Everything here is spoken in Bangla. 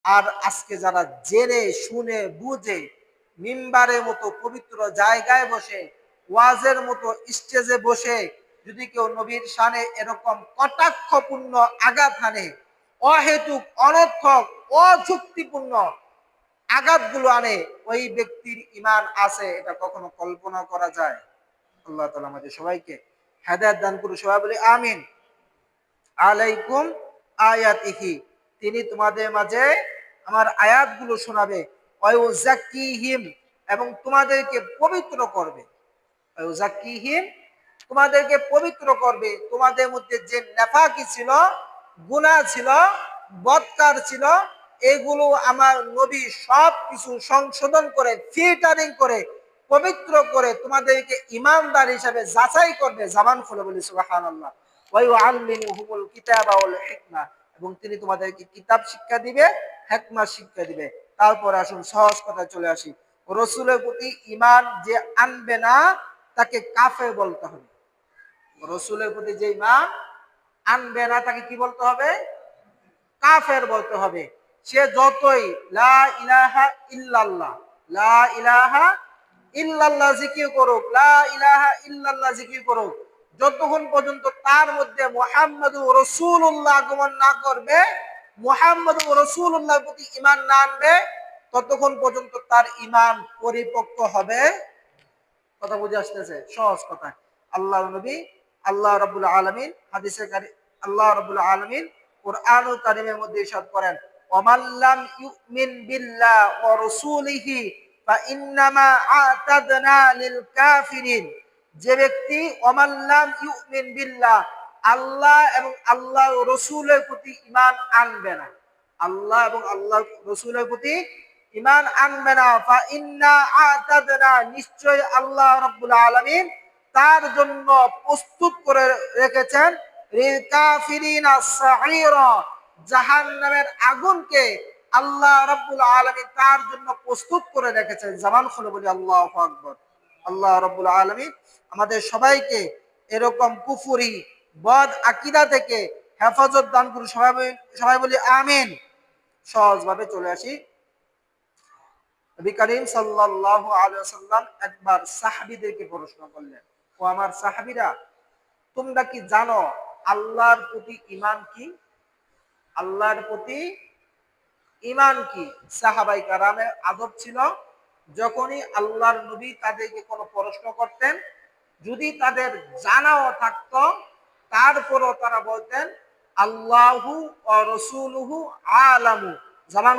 আর আজকে যারা জেনে শুনে বুঝে মিম্বারের মতো পবিত্র জায়গায় বসে, ওয়াজের মতো স্টেজে বসে যদি কেউ নবীর শানে এরকম কটাক্ষপূর্ণ আঘাত হানে, অহেতুক অনর্থক অযুক্তিপূর্ণ আঘাতগুলো আনে, ওই ব্যক্তির ঈমান আছে এটা কখনো কল্পনা করা যায়? আল্লাহ তাআলা আমাদের সবাইকে হেদায়েত দান করুন। সবাই বলি আমিন। আলাইকুম আয়াতিহি, তিনি তোমাদের মাঝে আমার আয়াতগুলো শোনাবে। ওয়ায়ুযাক্কিহিম, এবং তোমাদেরকে পবিত্র করবে। ওয়ায়ুযাক্কিহিম, তোমাদেরকে পবিত্র করবে। তোমাদের মধ্যে যে নেফাকি ছিল, গুনাহ ছিল, বদকার ছিল, এগুলো আমার নবী সব কিছু সংশোধন করে ফিল্টারিং করে পবিত্র করে তোমাদেরকে ইমানদার হিসাবে যাচাই করবে। জামান খুলে বলি সুবহানাল্লাহ। ওয়া ইউআল্লিমুহুমুল কিতাবা ওয়াল হিকমা, এবং তিনি তোমাদেরকে কিতাব শিক্ষা দিবে, হিকমা শিক্ষা দিবে। তারপর আসুন সহজ কথা চলে আসি। রাসূলের প্রতি ঈমান যে আনবে না তাকে কাফের বলতে হবে। রাসূলের প্রতি যে ঈমান আনবে না তাকে কি বলতে হবে? কাফের বলতে হবে। সে যতই লা ইলাহা ইল্লাল্লাহ, লা ইলাহা ইল্লাল্লাহ জিকির করুক, লা ইলাহা ইল্লাল্লাহ জিকির করুক, যতক্ষণ পর্যন্ত তার মধ্যে মুহাম্মাদুর রাসূলুল্লাহ আগমন না করবে, মুহাম্মাদুর রাসূলুল্লাহর প্রতি ঈমান না আনবে, ততক্ষণ পর্যন্ত তার ঈমান পরিপক্ক হবে। কথা বুঝে আসতেছে? সহজ কথা। আল্লাহর নবী আল্লাহ রাব্বুল আলামিন হাদিসে আল্লাহ রাব্বুল আলামিন কুরআনুল কারীমের মধ্যে ইরশাদ করেন, ওয়ামান লাম ইউমিন বিল্লাহ ওয়া রাসূলিহি ফা ইন্নামা আ'তাদনা লিল কাফিরিন, যে ব্যক্তি ওয়ামান লাম ইউমিন বিল্লাহ, আল্লাহ এবং আল্লাহর রাসূলের প্রতি ঈমান আনবে না, আল্লাহ এবং আল্লাহর রাসূলের প্রতি ঈমান আনবে না, ফা ইন্না আ'তাদনা, নিশ্চয় আল্লাহ রাব্বুল আলামিন তার জন্য প্রস্তুত করে রেখেছেন লিল কাফিরিনা সাঈরা, জাহান্নামের আগুনকে আল্লাহ রাব্বুল আলামিন তার জন্য প্রস্তুত করে রেখেছেন। জামান খুলে বলি আল্লাহু আকবার। আল্লাহ রাব্বুল আলামিন আমাদের সবাইকে এরকম কুফরি বদ আকীদা থেকে হেফাজত দান করুন। সবাই বলি আমিন। সহজভাবে চলে আসি। নবী করিম সাল্লাল্লাহু আলাইহি ওয়াসাল্লাম একবার সাহাবীদেরকে প্রশ্ন করলেন, ও আমার সাহাবীরা, তোমরা কি জানো আল্লাহর প্রতি ঈমান কি? আল্লাহর প্রতি ঈমান কি? সাহাবায়ে কেরামের আদব ছিল, যখনই আল্লাহর নবী তাদেরকে কোনো প্রশ্ন করতেন, যদি তাদের জানাও থাকতো তারপরও তারা বলতেন আল্লাহু ওয়া রাসূলুহু আলামু। জানান